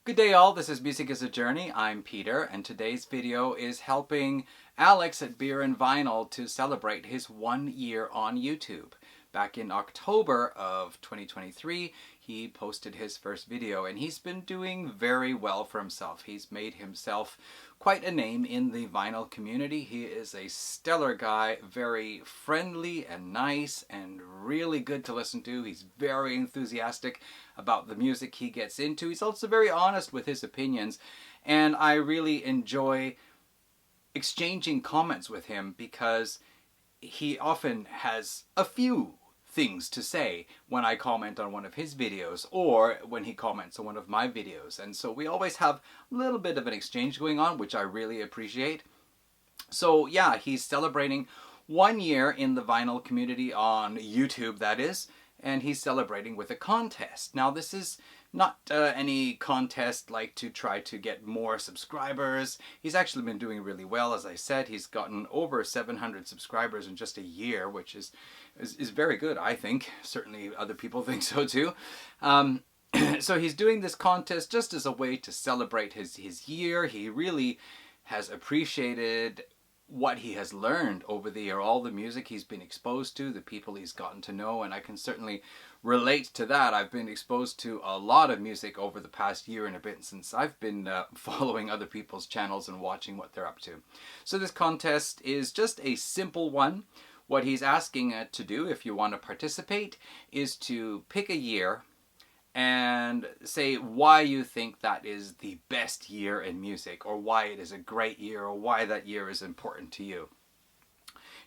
Good day all, this is Music is a Journey. I'm Peter, and today's video is helping Alex at Beer and Vinyl to celebrate his 1 year on YouTube. Back in October of 2023, he posted his first video, and he's been doing very well for himself. He's made himself quite a name in the vinyl community. He is a stellar guy, very friendly and nice and really good to listen to. He's very enthusiastic about the music he gets into. He's also very honest with his opinions, and I really enjoy exchanging comments with him because he often has a few things to say when I comment on one of his videos or when he comments on one of my videos. And so we always have a little bit of an exchange going on, which I really appreciate. So yeah, he's celebrating 1 year in the vinyl community on YouTube, that is, and he's celebrating with a contest. Now this is not any contest like to try to get more subscribers. He's actually been doing really well. As I said, he's gotten over 700 subscribers in just a year, which is very good, I think. Certainly other people think so too. So he's doing this contest just as a way to celebrate his year. He really has appreciated what he has learned over the year, all the music he's been exposed to, the people he's gotten to know, and I can certainly relate to that. I've been exposed to a lot of music over the past year and a bit since I've been following other people's channels and watching what they're up to. So this contest is just a simple one. What he's asking to do, if you want to participate, is to pick a year and say why you think that is the best year in music, or why it is a great year, or why that year is important to you.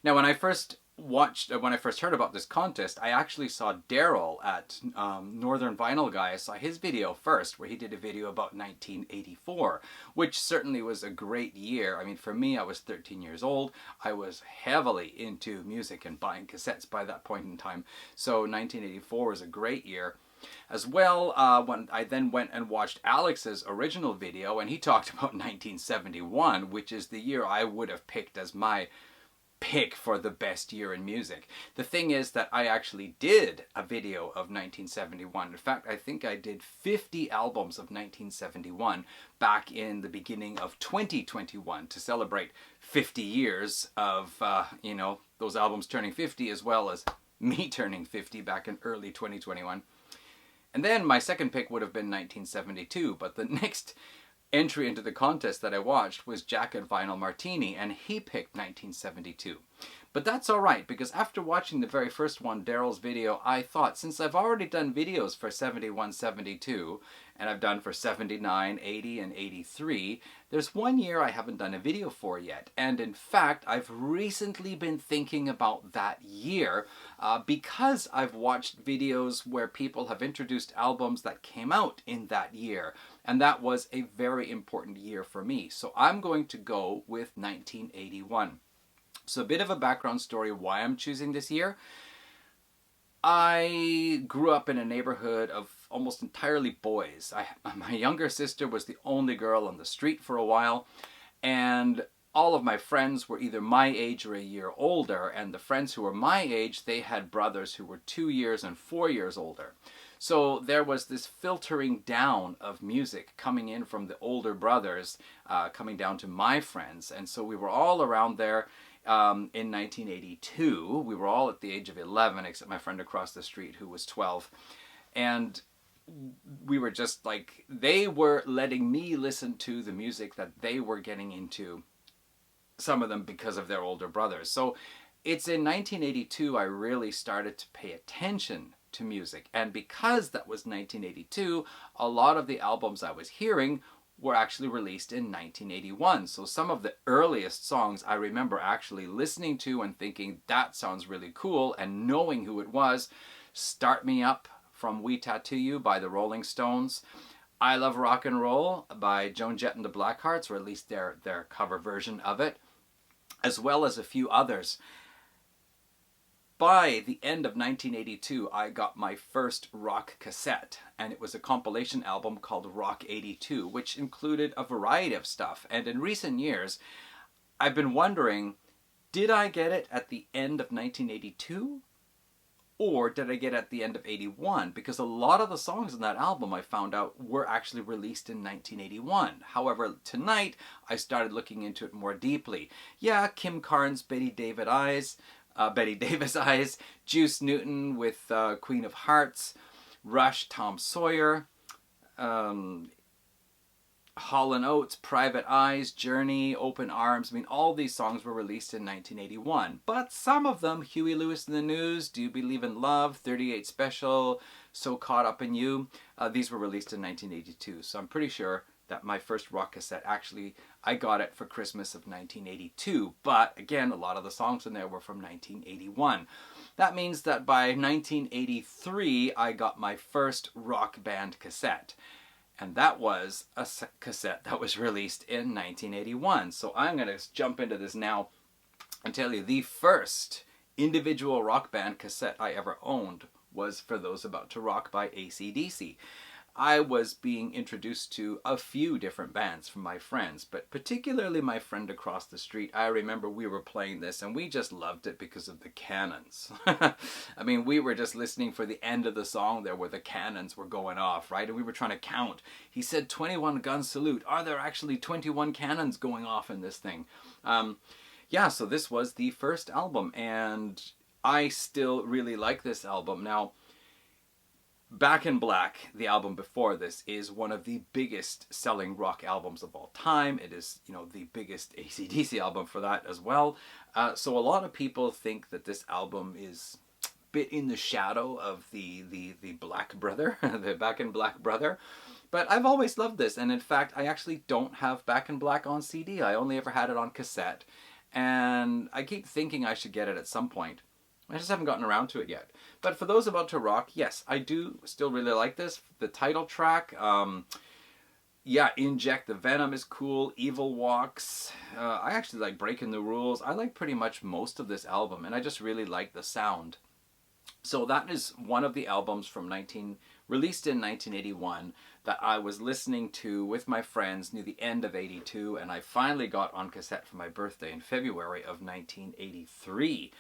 Now, when I first heard about this contest, I actually saw Daryl at Northern Vinyl Guy. I saw his video first, where he did a video about 1984, which certainly was a great year. I mean, for me, I was 13 years old. I was heavily into music and buying cassettes by that point in time. So 1984 was a great year. As well, when I then went and watched Alex's original video, and he talked about 1971, which is the year I would have picked as my pick for the best year in music. The thing is that I actually did a video of 1971. In fact, I think I did 50 albums of 1971 back in the beginning of 2021 to celebrate 50 years of, those albums turning 50, as well as me turning 50 back in early 2021. And then my second pick would have been 1972, but the next entry into the contest that I watched was Jack and Vinyl Martini, and he picked 1972. But that's alright, because after watching the very first one, Daryl's video, I thought, since I've already done videos for 71, 72, and I've done for 79, 80, and 83, there's 1 year I haven't done a video for yet. And in fact, I've recently been thinking about that year because I've watched videos where people have introduced albums that came out in that year. And that was a very important year for me. So I'm going to go with 1981. So a bit of a background story why I'm choosing this year. I grew up in a neighborhood of almost entirely boys. My younger sister was the only girl on the street for a while, and all of my friends were either my age or a year older, and the friends who were my age, they had brothers who were 2 years and 4 years older. So there was this filtering down of music coming in from the older brothers, coming down to my friends, and so we were all around there. In 1982, we were all at the age of 11, except my friend across the street who was 12. And we were just like, they were letting me listen to the music that they were getting into, some of them because of their older brothers. So it's in 1982 I really started to pay attention to music. And because that was 1982, a lot of the albums I was hearing were actually released in 1981. So some of the earliest songs I remember actually listening to and thinking, that sounds really cool, and knowing who it was. Start Me Up from We Tattoo You by the Rolling Stones. I Love Rock and Roll by Joan Jett and the Blackhearts, or at least their cover version of it, as well as a few others. By the end of 1982, I got my first rock cassette, and it was a compilation album called Rock 82, which included a variety of stuff. And in recent years, I've been wondering, did I get it at the end of 1982? or did I get at the end of 81? Because a lot of the songs in that album I found out were actually released in 1981. However, tonight I started looking into it more deeply. Yeah, Kim Carnes' Betty Davis Eyes, Juice Newton with Queen of Hearts, Rush, Tom Sawyer, Hall & Oates, Private Eyes, Journey, Open Arms. I mean, all these songs were released in 1981. But some of them, Huey Lewis and the News, Do You Believe in Love, 38 Special, So Caught Up in You, these were released in 1982. So I'm pretty sure that my first rock cassette, actually, I got it for Christmas of 1982. But again, a lot of the songs in there were from 1981. That means that by 1983, I got my first Rock Band cassette. And that was a cassette that was released in 1981. So I'm going to jump into this now and tell you the first individual Rock Band cassette I ever owned was For Those About to Rock by AC/DC. I was being introduced to a few different bands from my friends, but particularly my friend across the street. I remember we were playing this and we just loved it because of the cannons. I mean, we were just listening for the end of the song there where the cannons were going off, right? And we were trying to count. He said 21 gun salute. Are there actually 21 cannons going off in this thing? Yeah, so this was the first album and I still really like this album. Now, Back in Black, the album before this, is one of the biggest selling rock albums of all time. It is, you know, the biggest AC/DC album for that as well. So a lot of people think that this album is a bit in the shadow of the Black Brother, the Back in Black Brother. But I've always loved this, and in fact, I actually don't have Back in Black on CD. I only ever had it on cassette, and I keep thinking I should get it at some point. I just haven't gotten around to it yet. But For Those About to Rock, yes, I do still really like this. The title track, yeah, Inject the Venom is cool. Evil Walks. I actually like Breaking the Rules. I like pretty much most of this album, and I just really like the sound. So that is one of the albums from released in 1981 that I was listening to with my friends near the end of 82, and I finally got on cassette for my birthday in February of 1983.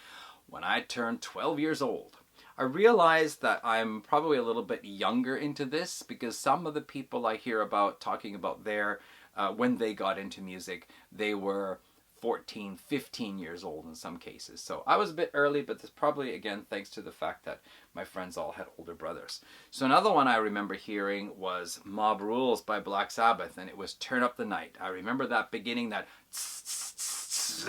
When I turned 12 years old. I realized that I'm probably a little bit younger into this because some of the people I hear about talking about when they got into music, they were 14, 15 years old in some cases. So I was a bit early, but that's probably, again, thanks to the fact that my friends all had older brothers. So another one I remember hearing was Mob Rules by Black Sabbath, and it was Turn Up the Night. I remember that beginning, that it's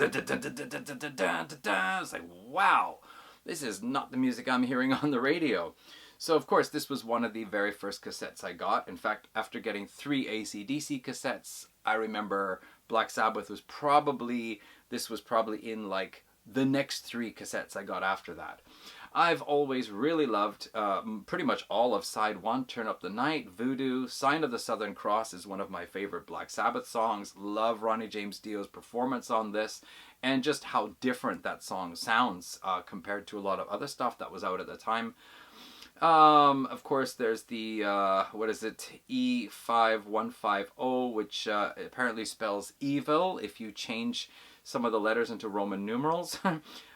like, wow, this is not the music I'm hearing on the radio. So of course this was one of the very first cassettes I got. In fact, after getting 3 AC/DC cassettes, I remember Black Sabbath was probably in like the next 3 cassettes I got after that. I've always really loved pretty much all of side 1, Turn Up the Night, Voodoo, Sign of the Southern Cross is one of my favorite Black Sabbath songs. Love Ronnie James Dio's performance on this, and just how different that song sounds compared to a lot of other stuff that was out at the time. Of course, there's the, E5150, which apparently spells evil if you change some of the letters into Roman numerals.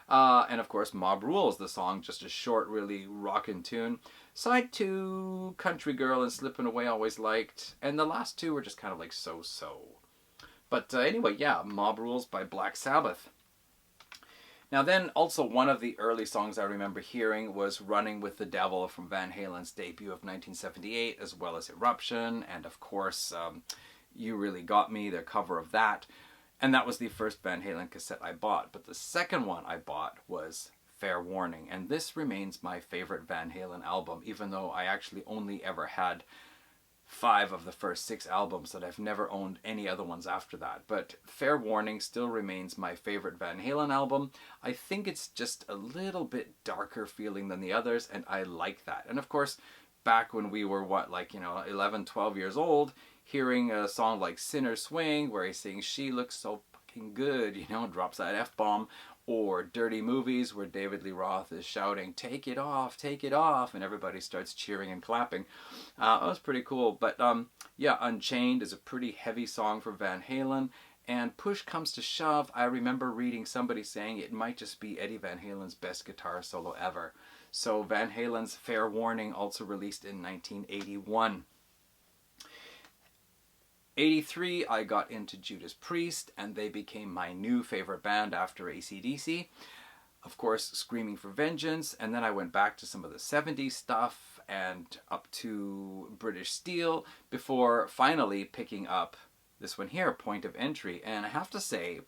And of course, Mob Rules, the song, just a short, really rockin' tune. Side 2, Country Girl and Slippin' Away, always liked. And the last 2 were just kind of like so-so. But anyway, yeah, Mob Rules by Black Sabbath. Now then, also one of the early songs I remember hearing was Running with the Devil from Van Halen's debut of 1978, as well as Eruption, and of course, You Really Got Me, their cover of that. And that was the first Van Halen cassette I bought. But the second one I bought was Fair Warning. And this remains my favorite Van Halen album, even though I actually only ever had 5 of the first 6 albums, that I've never owned any other ones after that. But Fair Warning still remains my favorite Van Halen album. I think it's just a little bit darker feeling than the others, and I like that. And of course, back when we were, 11, 12 years old, hearing a song like Sinner Swing, where he sings, "She looks so fucking good," drops that F-bomb, or Dirty Movies, where David Lee Roth is shouting, take it off," and everybody starts cheering and clapping. That was pretty cool. But yeah, Unchained is a pretty heavy song for Van Halen, and Push Comes to Shove, I remember reading somebody saying it might just be Eddie Van Halen's best guitar solo ever. So Van Halen's Fair Warning also released in 1981. 83, I got into Judas Priest, and they became my new favorite band after AC/DC. Of course, Screaming for Vengeance, and then I went back to some of the 70s stuff and up to British Steel before finally picking up this one here, Point of Entry. And I have to say,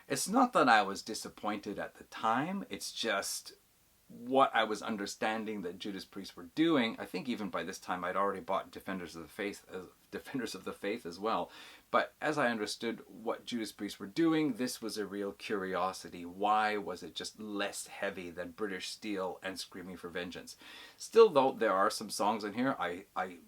it's not that I was disappointed at the time, it's just what I was understanding that Judas Priest were doing. I think even by this time I'd already bought Defenders of the Faith as well. But as I understood what Judas Priest were doing, this was a real curiosity. Why was it just less heavy than British Steel and Screaming for Vengeance? Still, though, there are some songs in here I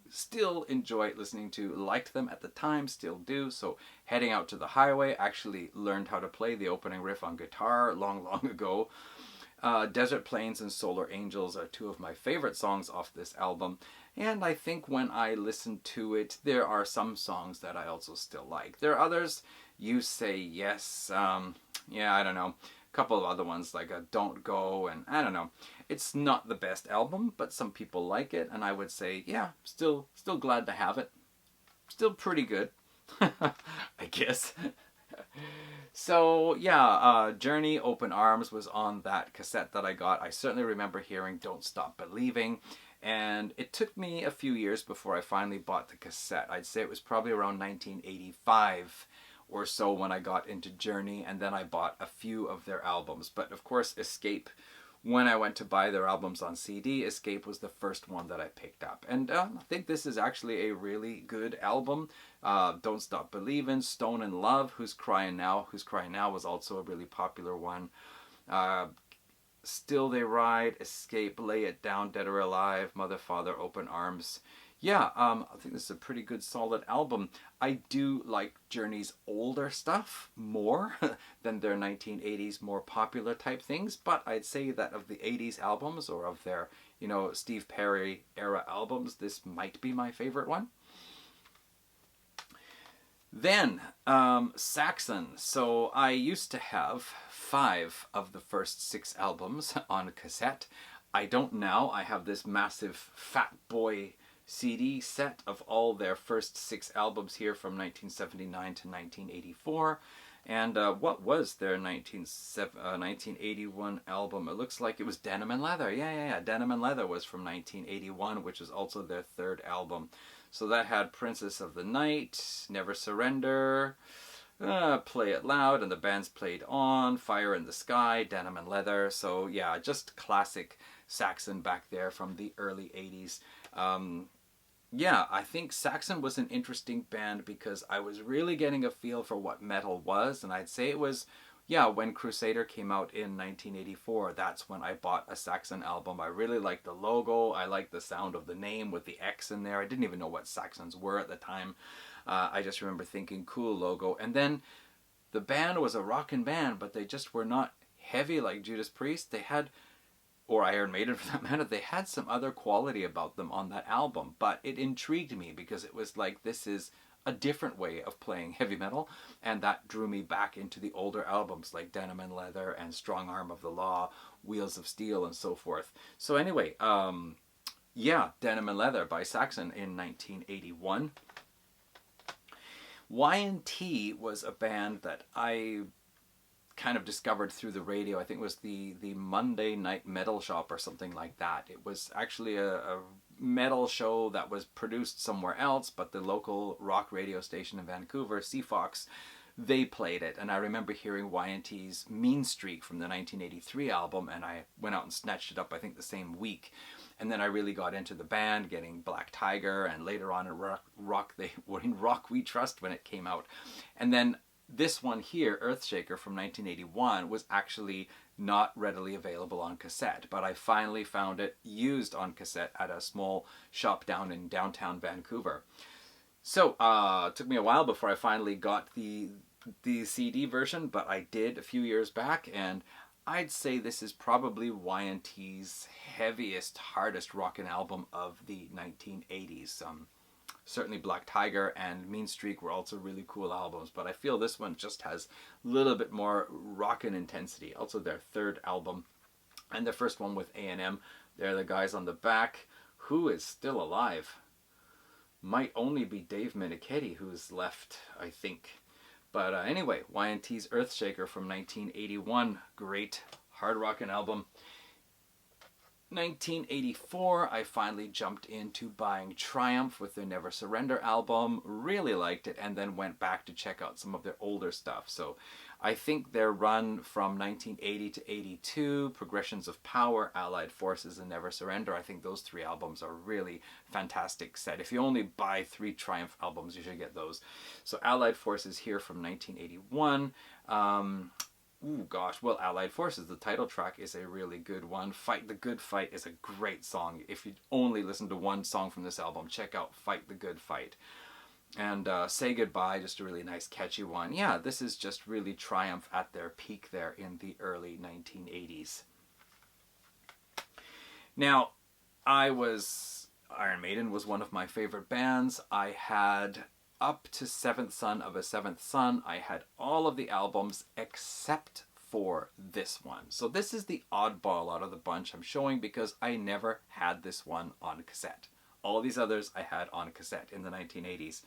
still enjoy listening to. Liked them at the time, still do. So Heading Out to the Highway, actually learned how to play the opening riff on guitar long ago. Desert Plains and Solar Angels are two of my favorite songs off this album, and I think when I listen to it, there are some songs that I also still like. There are others, You Say Yes, yeah, I don't know, a couple of other ones like Don't Go, and I don't know. It's not the best album, but some people like it, and I would say, yeah, still glad to have it. Still pretty good, I guess. So yeah, Journey, Open Arms was on that cassette that I got. I certainly remember hearing Don't Stop Believing, and it took me a few years before I finally bought the cassette. I'd say it was probably around 1985 or so when I got into Journey, and then I bought a few of their albums. But of course, Escape, when I went to buy their albums on CD, Escape was the first one that I picked up. And I think this is actually a really good album. Don't Stop Believin', Stone in Love, Who's Crying Now was also a really popular one. Still They Ride, Escape, Lay It Down, Dead or Alive, Mother, Father, Open Arms. Yeah, I think this is a pretty good, solid album. I do like Journey's older stuff more than their 1980s more popular type things, but I'd say that of the 80s albums, or of their, Steve Perry era albums, this might be my favorite one. Then, Saxon. So I used to have 5 of the first 6 albums on cassette. I don't now. I have this massive Fat Boy CD set of all their first 6 albums here from 1979 to 1984. And what was their 1981 album? It looks like it was Denim and Leather. Yeah. Denim and Leather was from 1981, which is also their 3rd album. So that had Princess of the Night, Never Surrender, Play It Loud, and the Bands Played On, Fire in the Sky, Denim and Leather. So yeah, just classic Saxon back there from the early 80s. Yeah, I think Saxon was an interesting band because I was really getting a feel for what metal was, and I'd say it was, yeah, when Crusader came out in 1984, that's when I bought a Saxon album. I really liked the logo, I liked the sound of the name with the X in there. I didn't even know what Saxons were at the time. I just remember thinking, cool logo. And then the band was a rockin' band, but they just were not heavy like Judas Priest. They had, or Iron Maiden for that matter, they had some other quality about them on that album, but it intrigued me because it was like, this is a different way of playing heavy metal, and that drew me back into the older albums like Denim and Leather and Strong Arm of the Law, Wheels of Steel, and so forth. So anyway, yeah, Denim and Leather by Saxon in 1981. Y&T was a band that I kind of discovered through the radio. I think it was the Monday Night Metal Shop or something like that. It was actually a metal show that was produced somewhere else, but the local rock radio station in Vancouver, CFOX, they played it. And I remember hearing Y&T's Mean Streak from the 1983 album, and I went out and snatched it up, I think, the same week. And then I really got into the band, getting Black Tiger, and later on in Rock they were in Rock We Trust when it came out. And then this one here, Earthshaker from 1981, was actually not readily available on cassette, but I finally found it used on cassette at a small shop down in downtown Vancouver. So it took me a while before I finally got the CD version, but I did a few years back, and I'd say this is probably Y&T's heaviest, hardest rockin' album of the 1980s. Certainly Black Tiger and Mean Streak were also really cool albums, but I feel this one just has a little bit more rockin' intensity. Also their 3rd album, and their first one with A&M, There are the guys on the back. Who is still alive? Might only be Dave Meniketti who's left, I think. But anyway, Y&T's Earthshaker from 1981. Great hard rockin' album. 1984, I finally jumped into buying Triumph with their Never Surrender album. Really liked it, and then went back to check out some of their older stuff. So I think their run from 1980 to 82, Progressions of Power, Allied Forces, and Never Surrender, I think those 3 albums are really fantastic set. If you only buy 3 Triumph albums, you should get those. So Allied Forces here from 1981. Ooh, gosh, well, Allied Forces, the title track is a really good one. Fight the Good Fight is a great song. If you only listen to one song from this album, check out Fight the Good Fight. And Say Goodbye, just a really nice, catchy one. Yeah, this is just really Triumph at their peak there in the early 1980s. Now, Iron Maiden was one of my favorite bands. I had up to Seventh Son of a Seventh Son. I had all of the albums except for this one. So this is the oddball out of the bunch I'm showing because I never had this one on cassette. All these others I had on cassette in the 1980s.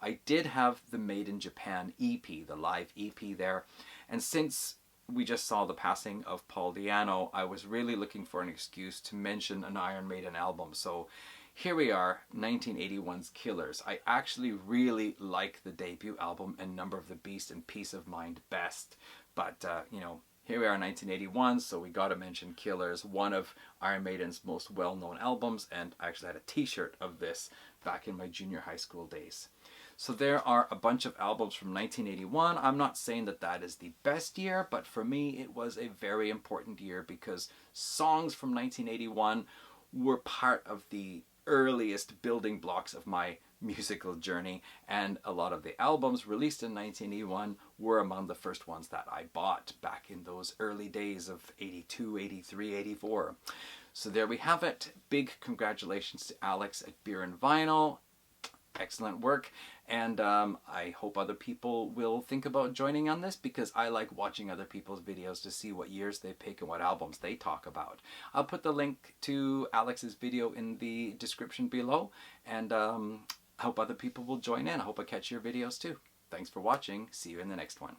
I did have the Made in Japan EP, the live EP there. And since we just saw the passing of Paul Di'Anno, I was really looking for an excuse to mention an Iron Maiden album. So here we are, 1981's Killers. I actually really like the debut album and Number of the Beast and Peace of Mind best. But, you know, here we are in 1981, so we got to mention Killers, one of Iron Maiden's most well-known albums, and I actually had a t-shirt of this back in my junior high school days. So there are a bunch of albums from 1981. I'm not saying that that is the best year, but for me it was a very important year because songs from 1981 were part of the earliest building blocks of my musical journey, and a lot of the albums released in 1981 were among the first ones that I bought back in those early days of 82, 83, 84. So there we have it. Big congratulations to Alex at Beer and Vinyl. Excellent work, and I hope other people will think about joining on this because I like watching other people's videos to see what years they pick and what albums they talk about. I'll put the link to Alex's video in the description below, and I hope other people will join in. I hope I catch your videos too. Thanks for watching. See you in the next one.